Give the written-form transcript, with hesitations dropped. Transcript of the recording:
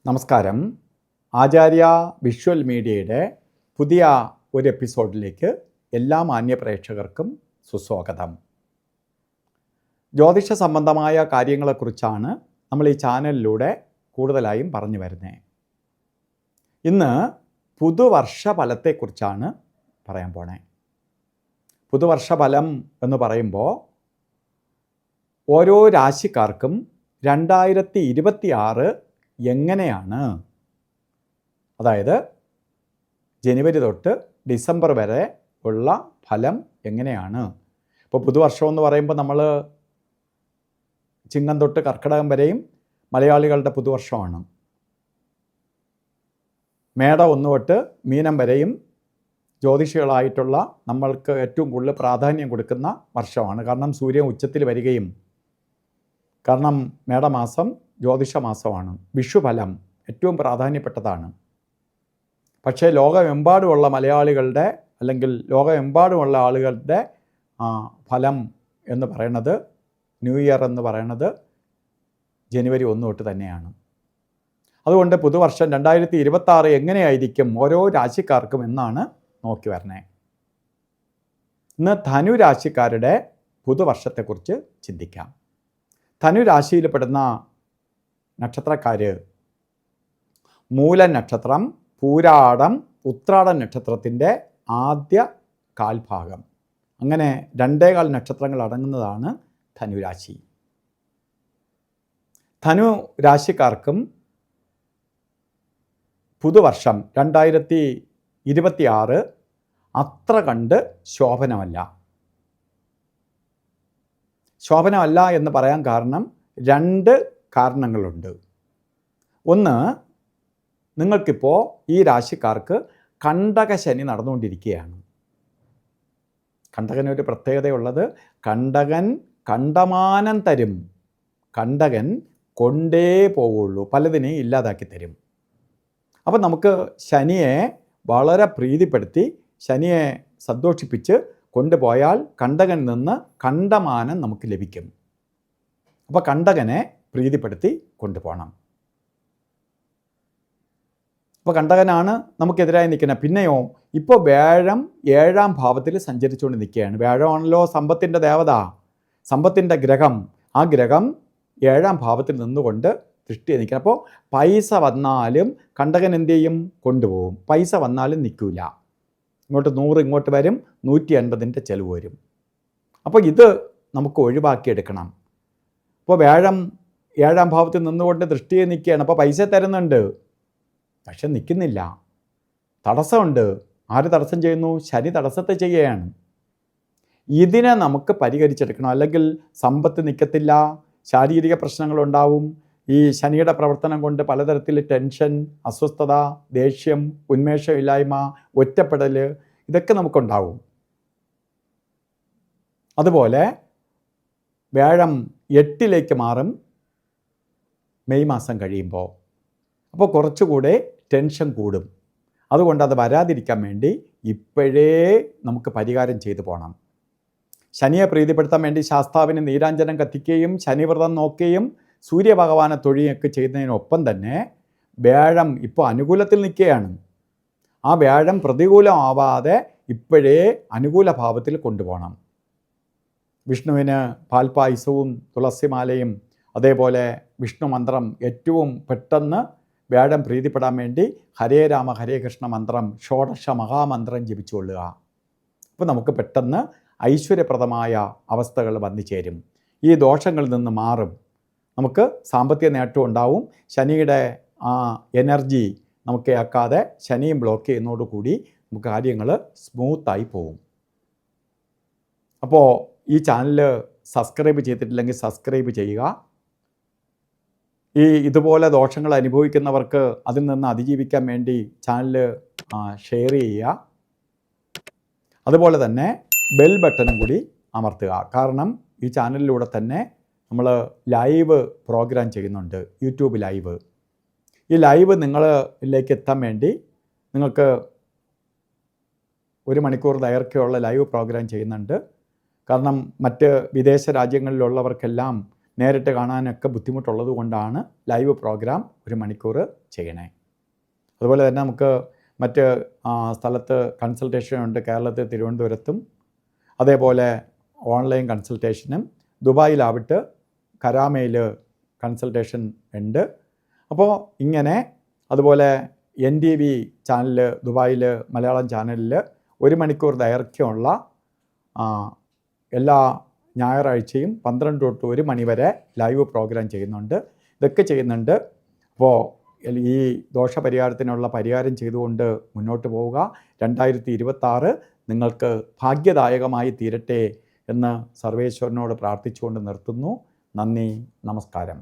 നമസ്കാരം. ആചാര്യ വിഷ്വൽ മീഡിയയുടെ പുതിയ ഒരു എപ്പിസോഡിലേക്ക് എല്ലാ മാന്യ പ്രേക്ഷകർക്കും സുസ്വാഗതം. ജ്യോതിഷ സംബന്ധമായ കാര്യങ്ങളെക്കുറിച്ചാണ് നമ്മൾ ഈ ചാനലിലൂടെ കൂടുതലായും പറഞ്ഞു വരുന്നത്. ഇന്ന് പുതുവർഷ ഫലത്തെക്കുറിച്ചാണ് പറയാൻ പോണേ. പുതുവർഷ ഫലം എന്ന് പറയുമ്പോൾ ഓരോ രാശിക്കാർക്കും 2026 എങ്ങനെയാണ്, അതായത് ജനുവരി തൊട്ട് ഡിസംബർ വരെ ഉള്ള ഫലം എങ്ങനെയാണ്. ഇപ്പോൾ പുതുവർഷം എന്ന് പറയുമ്പോൾ നമ്മൾ ചിങ്ങം തൊട്ട് കർക്കിടകം വരെയും മലയാളികളുടെ പുതുവർഷമാണ്. മേട 1 തൊട്ട് മീനം വരെയും ജ്യോതിഷികളായിട്ടുള്ള നമ്മൾക്ക് ഏറ്റവും കൂടുതൽ പ്രാധാന്യം കൊടുക്കുന്ന വർഷമാണ്. കാരണം സൂര്യൻ ഉച്ചത്തിൽ വരികയും, കാരണം മേടമാസം ജ്യോതിഷ മാസമാണ്. വിഷുഫലം ഏറ്റവും പ്രാധാന്യപ്പെട്ടതാണ്. പക്ഷേ ലോകമെമ്പാടുമുള്ള മലയാളികളുടെ അല്ലെങ്കിൽ ലോകമെമ്പാടുമുള്ള ആളുകളുടെ ഫലം എന്ന് പറയുന്നത്, ന്യൂ ഇയർ എന്ന് പറയുന്നത് ജനുവരി 1 തൊട്ട് തന്നെയാണ്. അതുകൊണ്ട് പുതുവർഷം 2026 എങ്ങനെയായിരിക്കും ഓരോ രാശിക്കാർക്കും എന്നാണ് നോക്കി വരണേ. ഇന്ന് ധനുരാശിക്കാരുടെ പുതുവർഷത്തെക്കുറിച്ച് ചിന്തിക്കാം. ധനുരാശിയിൽപ്പെടുന്ന നക്ഷത്രക്കാർ മൂലം നക്ഷത്രം, പൂരാടം, ഉത്രാടം നക്ഷത്രത്തിൻ്റെ ആദ്യ കാൽഭാഗം, അങ്ങനെ 2.25 നക്ഷത്രങ്ങൾ അടങ്ങുന്നതാണ് ധനുരാശി. ധനുരാശിക്കാർക്കും പുതുവർഷം 2026 അത്ര കണ്ട് ശോഭനമല്ല. ശോഭനമല്ല എന്ന് പറയാൻ കാരണം 2 കാരണങ്ങളുണ്ട്. ഒന്ന്, നിങ്ങൾക്കിപ്പോൾ ഈ രാശിക്കാർക്ക് കണ്ടകശനി നടന്നുകൊണ്ടിരിക്കുകയാണ്. കണ്ടകനൊരു പ്രത്യേകതയുള്ളത്, കണ്ടകൻ കണ്ടമാനം തരും, കണ്ടകൻ കൊണ്ടേ പോവുള്ളൂ, പലതിനെയും ഇല്ലാതാക്കി തരും. അപ്പം നമുക്ക് ശനിയെ വളരെ പ്രീതിപ്പെടുത്തി, ശനിയെ സന്തോഷിപ്പിച്ച് കൊണ്ടുപോയാൽ കണ്ടകനിൽ നിന്ന് കണ്ടമാനം നമുക്ക് ലഭിക്കും. അപ്പോൾ കണ്ടകനെ പ്രീതിപ്പെടുത്തി കൊണ്ടുപോകണം. അപ്പോൾ കണ്ടകനാണ് നമുക്കെതിരായി നിൽക്കുന്നത്. പിന്നെയോ ഇപ്പോൾ വ്യാഴം 7ാം ഭാവത്തിൽ സഞ്ചരിച്ചുകൊണ്ട് നിൽക്കുകയാണ്. വ്യാഴമാണല്ലോ സമ്പത്തിൻ്റെ ദേവത, സമ്പത്തിൻ്റെ ഗ്രഹം. ആ ഗ്രഹം 7ാം ഭാവത്തിൽ നിന്നുകൊണ്ട് ദൃഷ്ടിയെ നിൽക്കണം. അപ്പോൾ പൈസ വന്നാലും കണ്ടകൻ എന്ത് ചെയ്യും? കൊണ്ടുപോകും. പൈസ വന്നാലും നിൽക്കില്ല. ഇങ്ങോട്ട് 100 ഇങ്ങോട്ട് വരും, 150ൻ്റെ ചിലവ് വരും. അപ്പോൾ ഇത് നമുക്ക് ഒഴിവാക്കിയെടുക്കണം. ഇപ്പോൾ വ്യാഴം 7ാം ഭാവത്തിൽ നിന്നുകൊണ്ട് ദൃഷ്ടിയെ നിൽക്കുകയാണ്. അപ്പോൾ പൈസ തരുന്നുണ്ട്, പക്ഷെ നിൽക്കുന്നില്ല, തടസ്സമുണ്ട്. ആര് തടസ്സം ചെയ്യുന്നു? ശനി തടസ്സത്തെ ചെയ്യുകയാണ്. ഇതിനെ നമുക്ക് പരിഹരിച്ചെടുക്കണം. അല്ലെങ്കിൽ സമ്പത്ത് നിൽക്കത്തില്ല, ശാരീരിക പ്രശ്നങ്ങളുണ്ടാവും. ഈ ശനിയുടെ പ്രവർത്തനം കൊണ്ട് പലതരത്തിൽ ടെൻഷൻ, അസ്വസ്ഥത, ദേഷ്യം, ഉന്മേഷമില്ലായ്മ, ഒറ്റപ്പെടൽ, ഇതൊക്കെ നമുക്കുണ്ടാവും. അതുപോലെ വ്യാഴം 8ലേക്ക് മാറും മെയ് മാസം കഴിയുമ്പോൾ. അപ്പോൾ കുറച്ചുകൂടെ ടെൻഷൻ കൂടും. അതുകൊണ്ട് അത് വരാതിരിക്കാൻ വേണ്ടി ഇപ്പോഴേ നമുക്ക് പരിഹാരം ചെയ്തു പോകണം. ശനിയെ പ്രീതിപ്പെടുത്താൻ വേണ്ടി ശാസ്താവിന് നീരാഞ്ജനം കത്തിക്കുകയും ശനിവ്രതം നോക്കുകയും സൂര്യഭഗവാനെ തൊഴുകയൊക്കെ ചെയ്യുന്നതിനൊപ്പം തന്നെ വ്യാഴം ഇപ്പോൾ അനുകൂലത്തിൽ നിൽക്കുകയാണ്. ആ വ്യാഴം പ്രതികൂലമാവാതെ ഇപ്പോഴേ അനുകൂല ഭാവത്തിൽ കൊണ്ടുപോകണം. വിഷ്ണുവിന് പാൽപ്പായസവും തുളസിമാലയും അതേപോലെ വിഷ്ണു മന്ത്രം ഏറ്റവും പെട്ടെന്ന് വ്യാഴം പ്രീതിപ്പെടാൻ വേണ്ടി ഹരേ രാമ ഹരേ കൃഷ്ണ മന്ത്രം 16 മഹാമന്ത്രം ജപിച്ചുകൊള്ളുക. അപ്പോൾ നമുക്ക് പെട്ടെന്ന് ഐശ്വര്യപ്രദമായ അവസ്ഥകൾ വന്നു ചേരും. ഈ ദോഷങ്ങളിൽ നിന്ന് മാറും. നമുക്ക് സാമ്പത്തിക നേട്ടം ഉണ്ടാവും. ശനിയുടെ ആ എനർജി നമുക്ക് ഏക്കാതെ ശനിയും ബ്ലോക്ക് ചെയ്യുന്നതോടുകൂടി നമുക്ക് കാര്യങ്ങൾ സ്മൂത്തായി പോകും. അപ്പോൾ ഈ ചാനൽ സബ്സ്ക്രൈബ് ചെയ്തിട്ടില്ലെങ്കിൽ സബ്സ്ക്രൈബ് ചെയ്യുക. ഇതുപോലെ ദോഷങ്ങൾ അനുഭവിക്കുന്നവർക്ക് അതിൽ നിന്ന് അതിജീവിക്കാൻ വേണ്ടി ചാനൽ ഷെയർ ചെയ്യുക. അതുപോലെ തന്നെ ബെൽ ബട്ടണും കൂടി അമർത്തുക. കാരണം ഈ ചാനലിലൂടെ തന്നെ നമ്മൾ ലൈവ് പ്രോഗ്രാം ചെയ്യുന്നുണ്ട്, യൂട്യൂബ് ലൈവ്. ഈ ലൈവ് നിങ്ങളിലേക്ക് എത്താൻ വേണ്ടി നിങ്ങൾക്ക് 1 മണിക്കൂർ ദൈർഘ്യമുള്ള ലൈവ് പ്രോഗ്രാം ചെയ്യുന്നുണ്ട്. കാരണം മറ്റ് വിദേശ രാജ്യങ്ങളിലുള്ളവർക്കെല്ലാം നേരിട്ട് കാണാനൊക്കെ ബുദ്ധിമുട്ടുള്ളത് കൊണ്ടാണ് ലൈവ് പ്രോഗ്രാം 1 മണിക്കൂർ ചെയ്യണേ. അതുപോലെ തന്നെ നമുക്ക് മറ്റ് സ്ഥലത്ത് കൺസൾട്ടേഷൻ ഉണ്ട്. കേരളത്തിൽ തിരുവനന്തപുരത്തും അതേപോലെ ഓൺലൈൻ കൺസൾട്ടേഷനും, ദുബായിലാവട്ടെ കരാമയിൽ കൺസൾട്ടേഷൻ ഉണ്ട്. അപ്പോൾ ഇങ്ങനെ അതുപോലെ NTV ചാനൽ ദുബായിൽ മലയാളം ചാനലിൽ 1 മണിക്കൂർ ദൈർഘ്യമുള്ള എല്ലാ ഞായറാഴ്ചയും 12 തൊട്ട് 1 മണി വരെ ലൈവ് പ്രോഗ്രാം ചെയ്യുന്നുണ്ട്. ഇതൊക്കെ ചെയ്യുന്നുണ്ട്. അപ്പോൾ ഈ ദോഷപരിഹാരത്തിനുള്ള പരിഹാരം ചെയ്തുകൊണ്ട് മുന്നോട്ട് പോവുക. 2026 നിങ്ങൾക്ക് ഭാഗ്യദായകമായി തീരട്ടെ എന്ന് സർവേശ്വരനോട് പ്രാർത്ഥിച്ചുകൊണ്ട് നിർത്തുന്നു. നന്ദി, നമസ്കാരം.